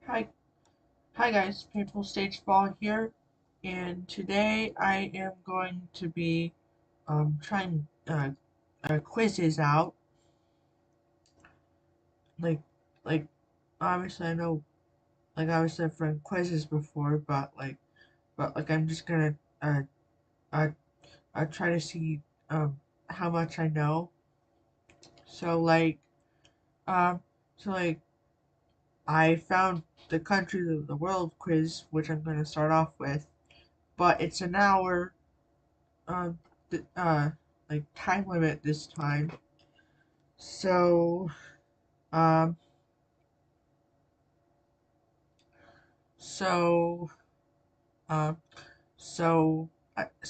Hi, hi guys, Painful Stage Ball here, and today I am going to be trying quizzes out. Like like obviously I know obviously I've run quizzes before, but I'm just gonna uh uh, try to see how much I know. So um so like I found the country of the world quiz, which I'm gonna start off with, but it's an hour um th time limit this time. So um so um so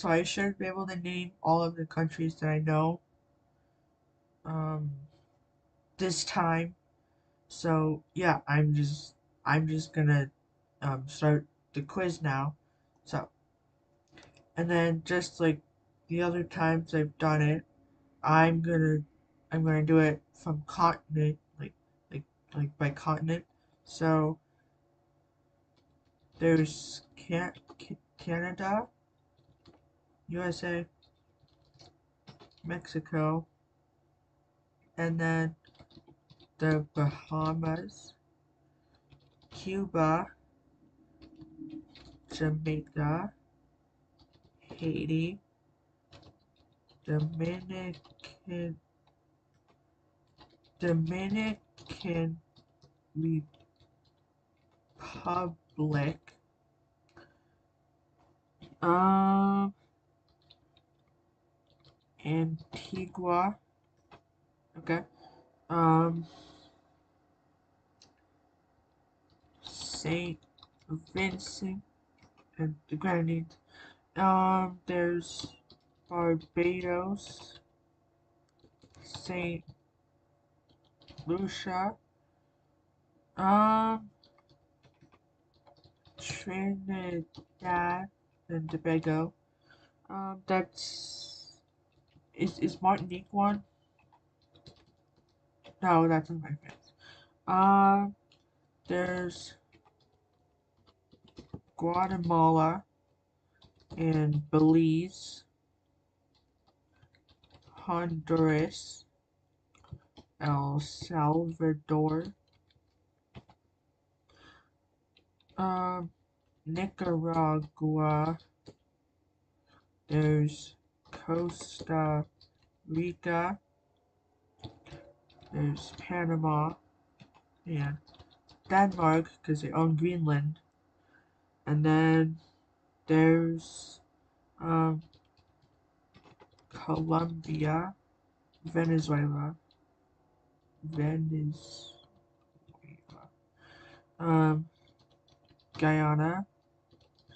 I should be able to name all of the countries that I know um this time. So yeah, I'm just gonna start the quiz now. So and then just like the other times I've done it, I'm gonna I'm gonna do it from continent, like by continent. So there's Canada, USA, Mexico, and then the Bahamas, Cuba, Jamaica, Haiti, Dominican Dominican Republic, um, Antigua, okay, um, Saint Vincent and the Grenadines. There's Barbados, Saint Lucia, um, Trinidad and Tobago. That's is Martinique one? No, that's in my face. There's Guatemala and Belize, Honduras, El Salvador, um, Nicaragua. There's Costa Rica. There's Panama and Denmark because they own Greenland. And then there's um, Colombia, Venezuela, Venezuela, um, Guyana,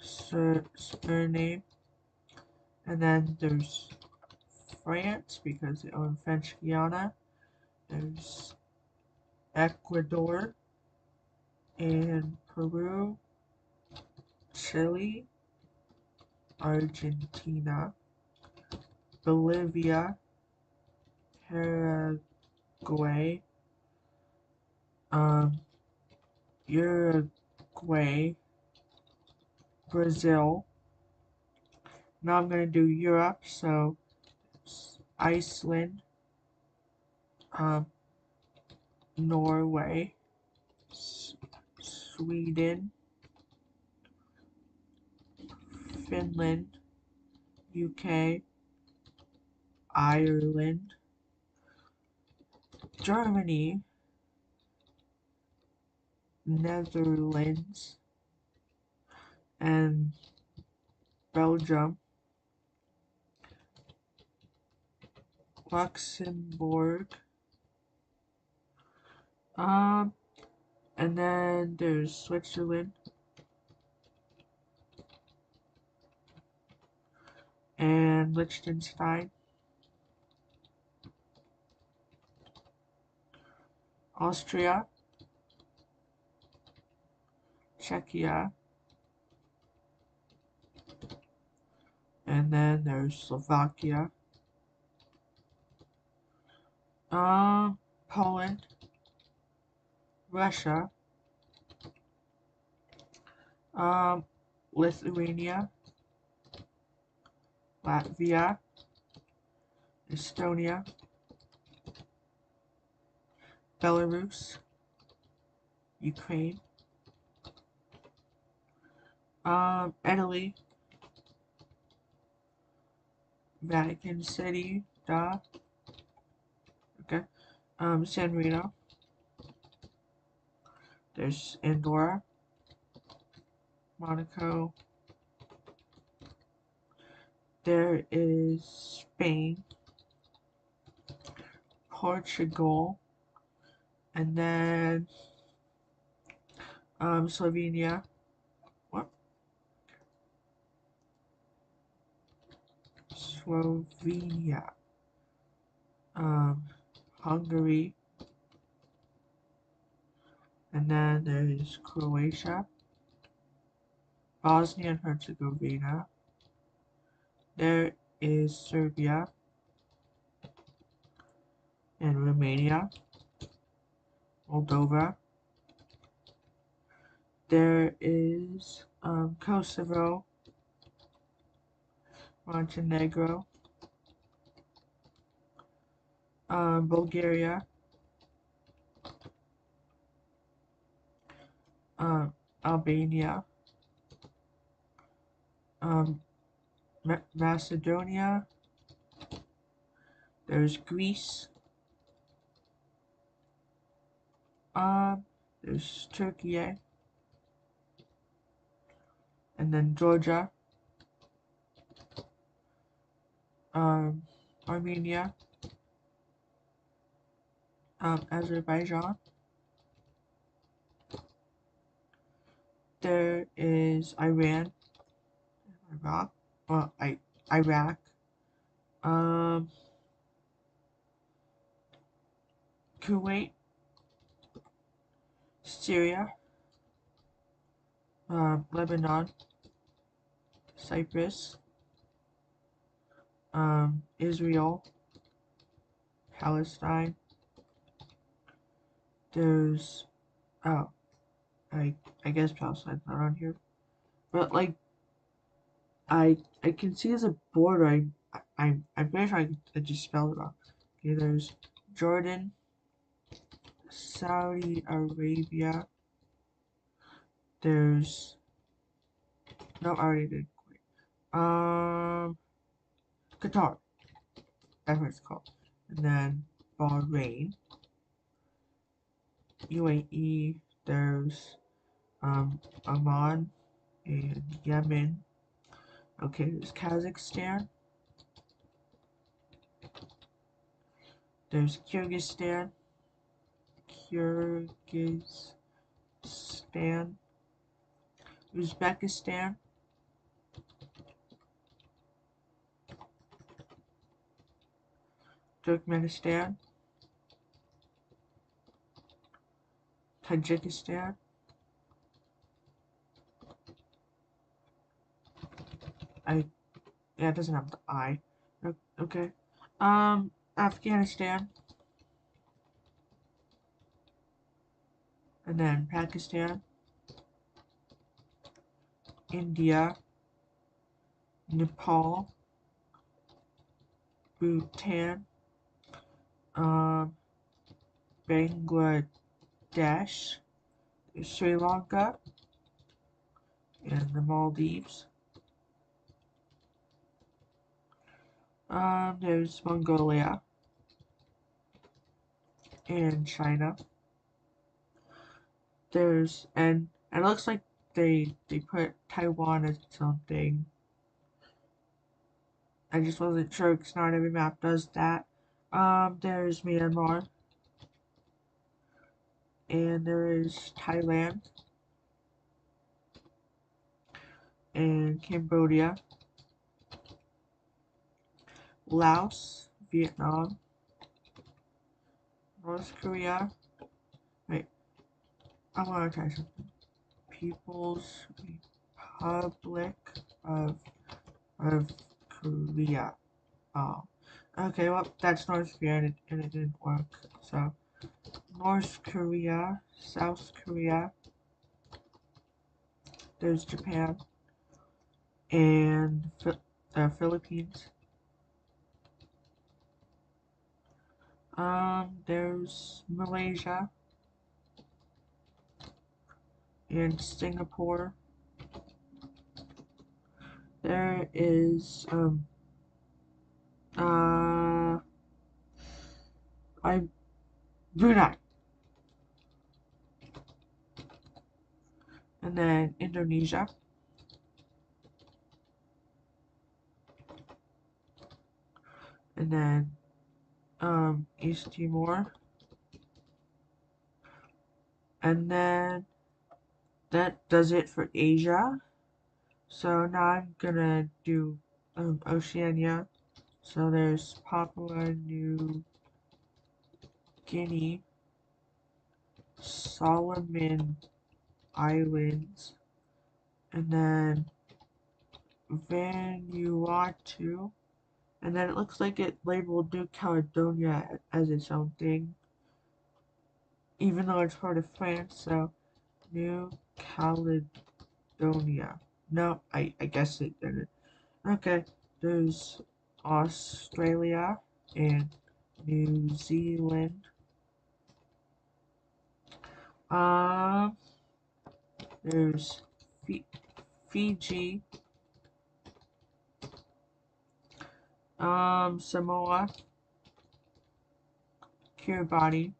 Suriname, and then there's France because they own French Guiana. There's Ecuador and Peru, Chile, Argentina, Bolivia, Paraguay, um, Uruguay, Brazil. Now I'm gonna do Europe, so Iceland, um, Norway, Sweden, Finland, UK, Ireland, Germany, Netherlands, and Belgium, Luxembourg, um, and then there's Switzerland and Liechtenstein, Austria, Czechia, and then there's Slovakia, um, Poland, Russia, Um, Lithuania, Latvia, Estonia, Belarus, Ukraine, Italy, Vatican City, okay, San Marino, there's Andorra, Monaco, there is Spain, Portugal, and then, Slovenia, what? Slovenia, um, Hungary, and then there's Croatia, Bosnia and Herzegovina, there is Serbia and Romania, Moldova, there is Kosovo, Montenegro, Bulgaria, Albania, um, Macedonia, there's Greece, there's Turkey, and then Georgia, Armenia, Azerbaijan, there is Iran, Iraq, well, Iraq, um, Kuwait, Syria, Lebanon, Cyprus, Israel, Palestine, there's, oh, I guess Palestine's not on here, but like, I can see as a border, I'm pretty sure I just spelled it wrong. Okay, there's Jordan, Saudi Arabia, there's, no, I already did, Qatar, that's what it's called, and then Bahrain, UAE, there's, Oman, and Yemen, okay, there's Kazakhstan, there's Kyrgyzstan, Uzbekistan, Turkmenistan, Tajikistan, I, yeah, it doesn't have the I, okay, Afghanistan, and then Pakistan, India, Nepal, Bhutan, um, Bangladesh, Sri Lanka, and the Maldives. There's Mongolia and China. There's and it looks like they put Taiwan as something. I just wasn't sure because not every map does that. There's Myanmar and there is Thailand and Cambodia, Laos, Vietnam, North Korea. Wait, I want to try something. People's Republic of Korea. Oh, okay. Well, that's North Korea, and it didn't work. So, North Korea, South Korea, There's Japan and the Philippines. There's Malaysia and Singapore. There is I Brunei, and then Indonesia, and then East Timor, and then that does it for Asia. So now I'm gonna do Oceania. So there's Papua New Guinea, Solomon Islands, and then Vanuatu, and then it looks like it labeled New Caledonia as its own thing, even though it's part of France. So New Caledonia. No, I guess it didn't. Okay, there's Australia and New Zealand. Um, there's Fiji, Samoa, Kiribati,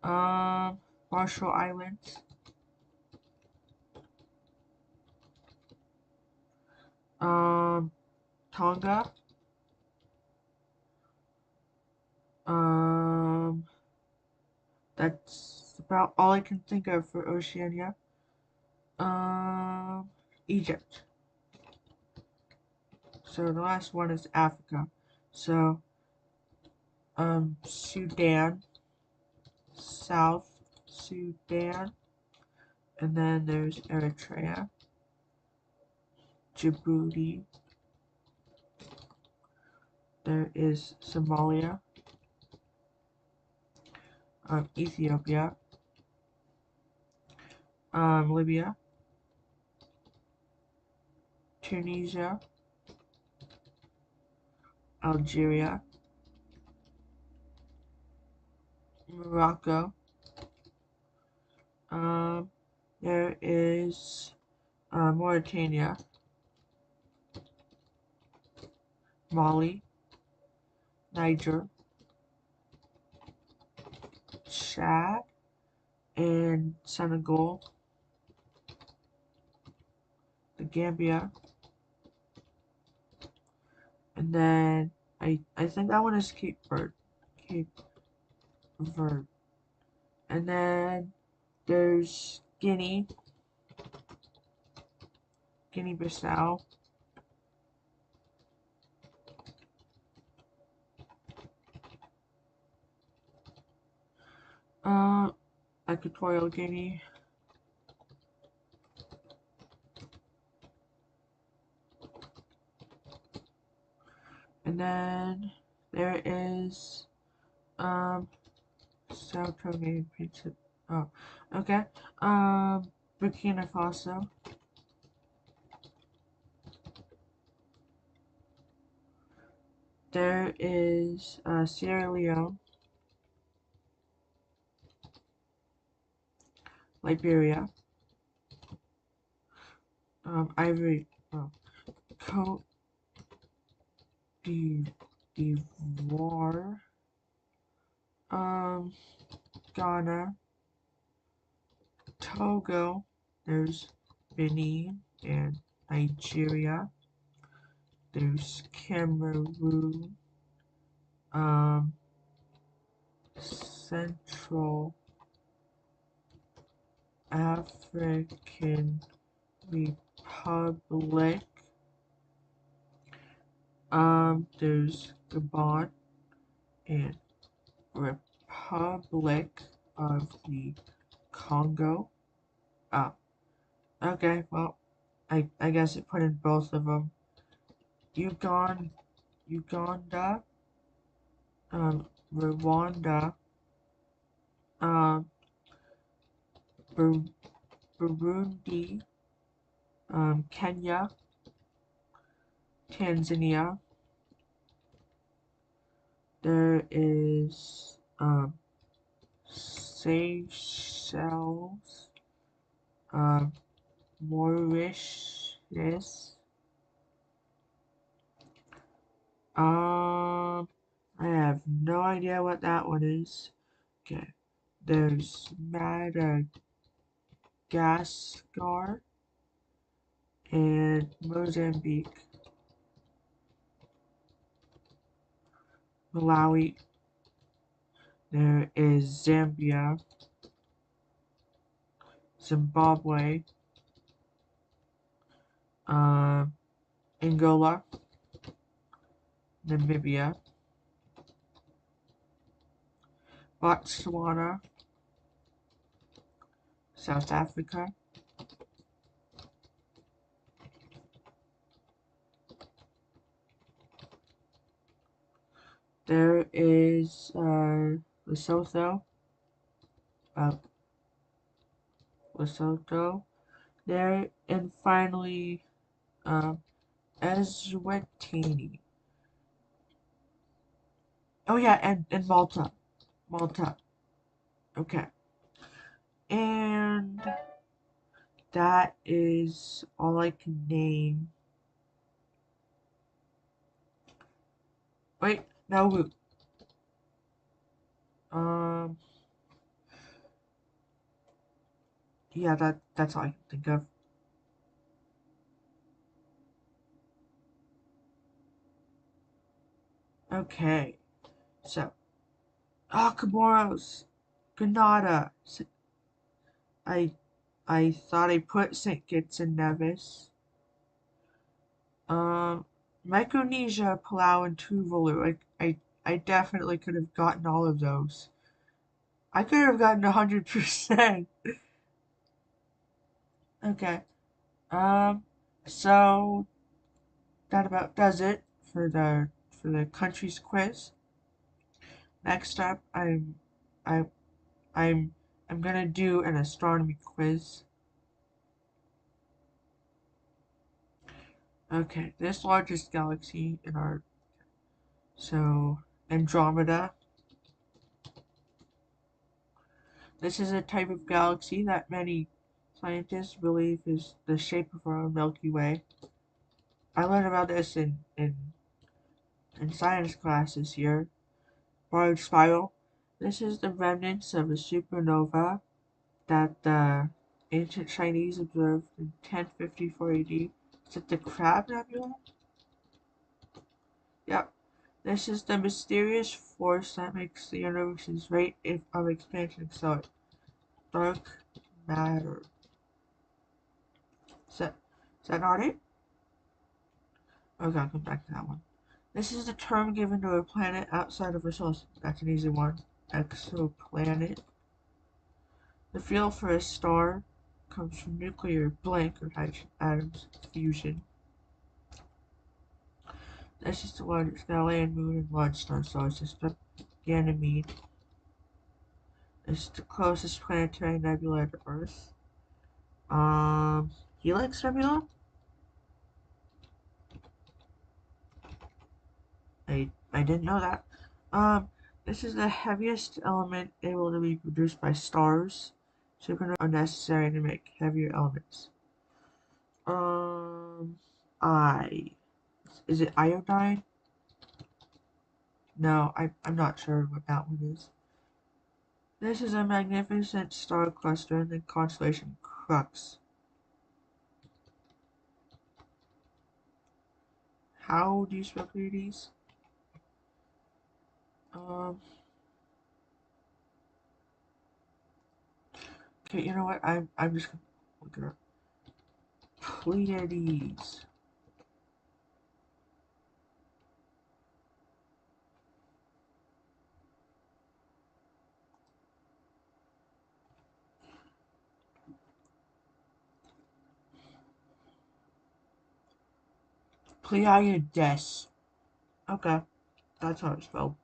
Marshall Islands, Tonga, um, that's about all I can think of for Oceania. Egypt. So the last one is Africa. So, Sudan, South Sudan, and then there's Eritrea, Djibouti, there is Somalia, Ethiopia, Libya, Tunisia, Algeria, Morocco, there is Mauritania, Mali, Niger, Chad, and Senegal, the Gambia, and then I think that one is Cape Verde. Cape Verde. And then there's Guinea-Bissau, uh, Equatorial Guinea, and then there is Sao Tome and Principe. Oh, okay. Burkina Faso. There is Sierra Leone, Liberia, Ivory, Cote d'Ivoire, Ghana, Togo. There's Benin and Nigeria. There's Cameroon, um, Central African Republic. There's Gabon and Republic of the Congo. Oh, okay. Well, I guess it put in both of them. Uganda, Rwanda, um, Burundi, Kenya, Tanzania. There is Seychelles, um, Mauritius. I have no idea what that one is. Okay. There's Madagascar and Mozambique, Malawi. There is Zambia, Zimbabwe, um, Angola, Namibia, Botswana, South Africa, there is Lesotho, uh, Lesotho, there, and finally um, Eswatini. Oh yeah, and Malta, Malta. Okay, and that is all I can name. Wait, no, um, yeah, that's all I can think of. Okay, so Comoros, Grenada. I I thought I put Saint Kitts and Nevis. Um, Micronesia, Palau, and Tuvalu. I definitely could have gotten all of those. I could have gotten 100%. Okay. Um, so that about does it for the countries quiz. Next up, I I'm I'm gonna do an astronomy quiz. Okay, this largest galaxy in our so Andromeda. This is a type of galaxy that many scientists believe is the shape of our Milky Way. I learned about this in science class this year. Barred spiral. This is the remnants of a supernova that the ancient Chinese observed in 1054 AD. Is it the Crab Nebula? Yep. This is the mysterious force that makes the universe's rate of expansion accelerate. Dark matter. Is that not it? Okay, I'll come back to that one. This is the term given to a planet outside of our solar system. That's an easy one. Exoplanet. The fuel for a star comes from nuclear blank or hydrogen atoms fusion. This is the largest Galilean moon and large star solar system. Ganymede. This is the closest planetary nebula to Earth. Helix Nebula? I didn't know that. Um, this is the heaviest element able to be produced by stars. Supernovas are necessary to make heavier elements. Um, I. Is it iodine? No, I'm not sure what that one is. This is a magnificent star cluster in the constellation Crux. How do you spell Pleiades? Um, okay, you know what? I'm just gonna look it up. Pleiades. Pleiades. Okay, that's how it's spelled.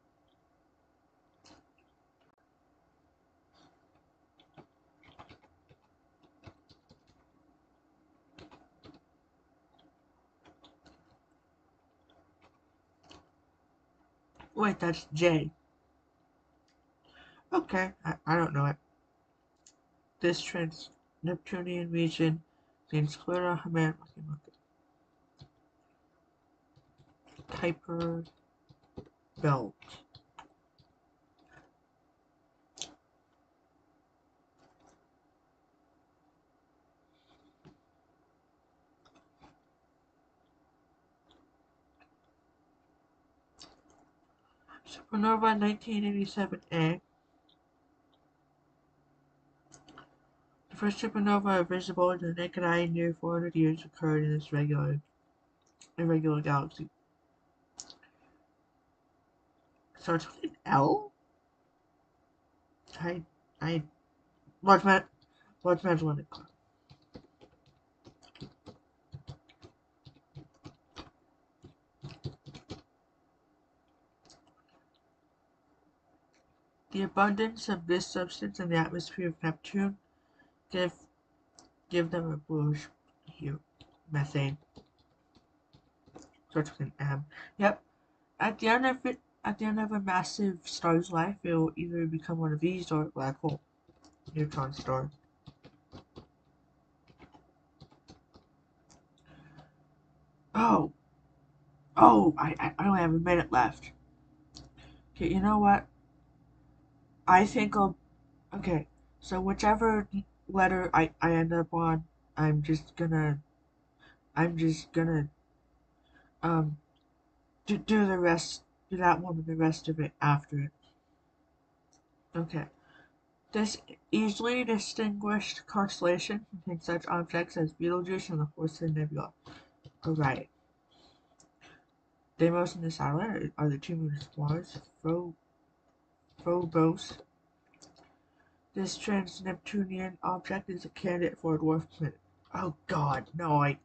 Wait, that's J. Okay, I don't know it. This trans-Neptunian region contains Sclera, Kuiper belt. Supernova 1987A. The first supernova visible to the naked eye in near 400 years occurred in this irregular galaxy. Starts with an L? I, I, Large Magellanic Cloud. The abundance of this substance in the atmosphere of Neptune give them a bluish hue. Methane. Starts with an M. Yep. At the end of a massive star's life, it will either become one of these or a black hole. Neutron star. Oh, I only have a minute left. Okay, you know what? I think I'll. Okay, so whichever letter I end up on, I'm just gonna. I'm just gonna um do the rest. Do that one and the rest of it after it. Okay. This easily distinguished constellation contains such objects as Betelgeuse and the Forsyth Nebula. Alright. Deimos and the satellite are the two moons of Mars. Phobos. This trans-Neptunian object is a candidate for a dwarf planet. Oh god, no,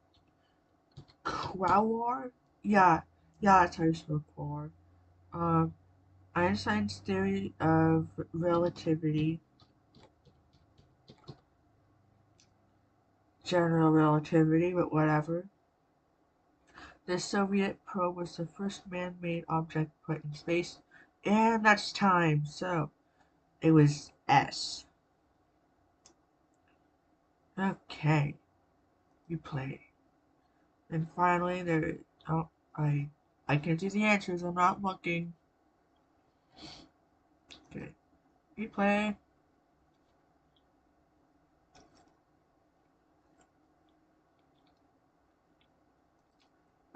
Quaoar? Yeah, that's how you spell Quaoar. Um, Einstein's theory of relativity, general relativity, but whatever. The Soviet probe was the first man-made object put in space, and that's time, so it was S. Okay, you play. And finally, oh, I can see the answers. I'm not looking. Okay, replay.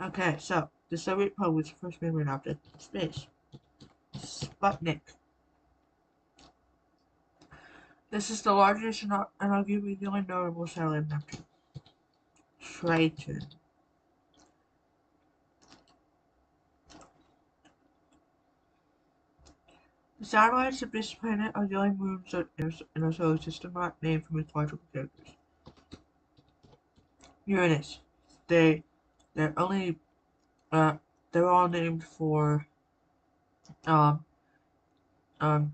Okay, so the Soviet probe was the first man-made object in space. Sputnik. This is the largest and arguably the only notable satellite of Neptune. Triton. The satellites of this planet are the only moons in our solar system not named for mythological characters. Uranus. They they're only they're all named for um um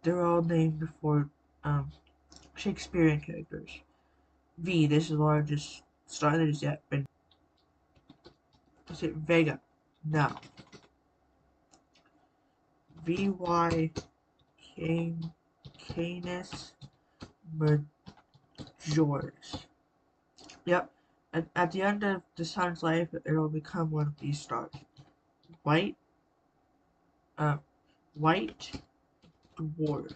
they're all named for um Shakespearean characters. V. This is the largest star that has yet been. Is it Vega? No. VY Canis Majoris. Yep. At the end of the sun's life, it'll become one of these stars. White, uh, white dwarf.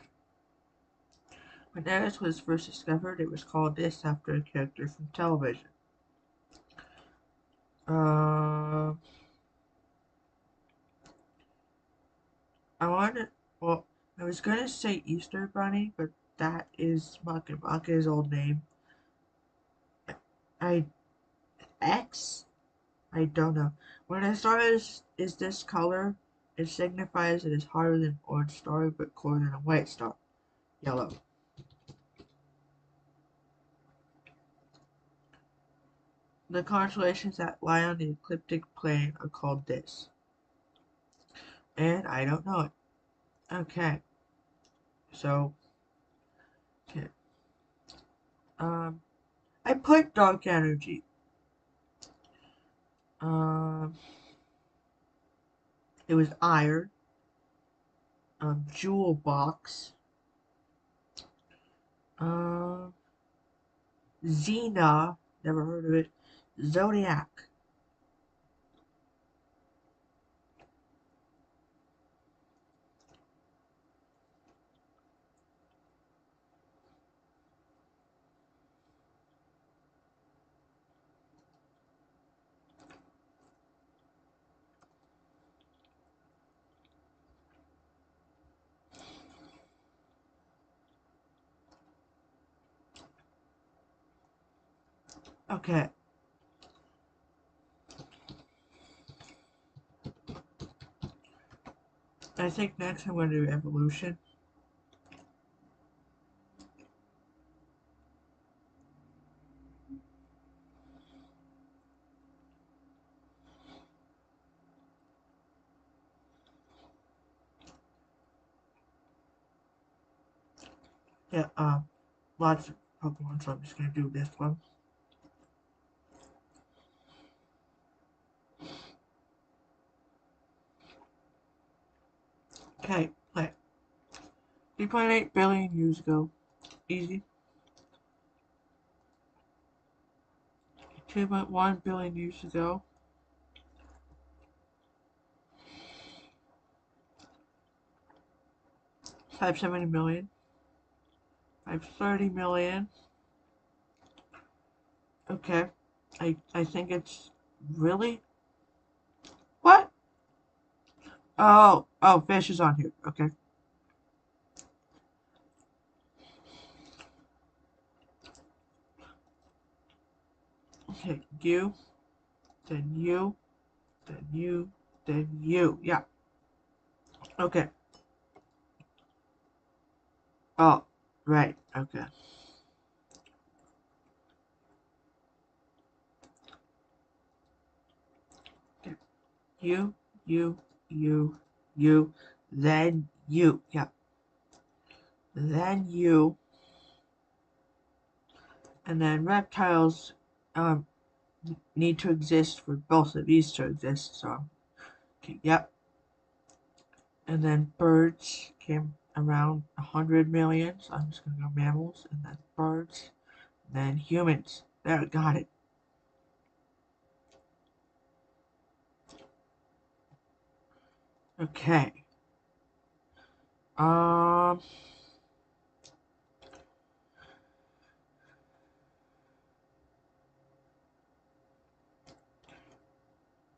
When Eris was first discovered, it was called this after a character from television. Uh, I wanted, well, I was gonna say Easter Bunny, but that is Maka's old name. I X? I don't know. When a star is this color, it signifies it is hotter than an orange star, but cooler than a white star. Yellow. The constellations that lie on the ecliptic plane are called this. And I don't know it. Okay. So, okay. Um, I put dark energy. Um, it was iron. Jewel box. Um, Xena, never heard of it. Zodiac. Okay, I think next I'm going to do evolution. Yeah, lots of Pokemon, so I'm just going to do this one. Okay, play. 3.8 billion years ago. Easy. 2.1 billion years ago. 570 million. 530 million. Okay. I think it's really what? Oh, fish is on here. Okay. Okay, you, then you, then you, then you. Yeah. Okay. Oh, right. Okay. Okay. You, you, you, you, then you. Yeah. Then you, and then reptiles um need to exist for both of these to exist. So, okay. Yep. And then birds came around 100 million. So I'm just gonna go mammals, and then birds, and then humans. There, got it. Okay. Um,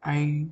I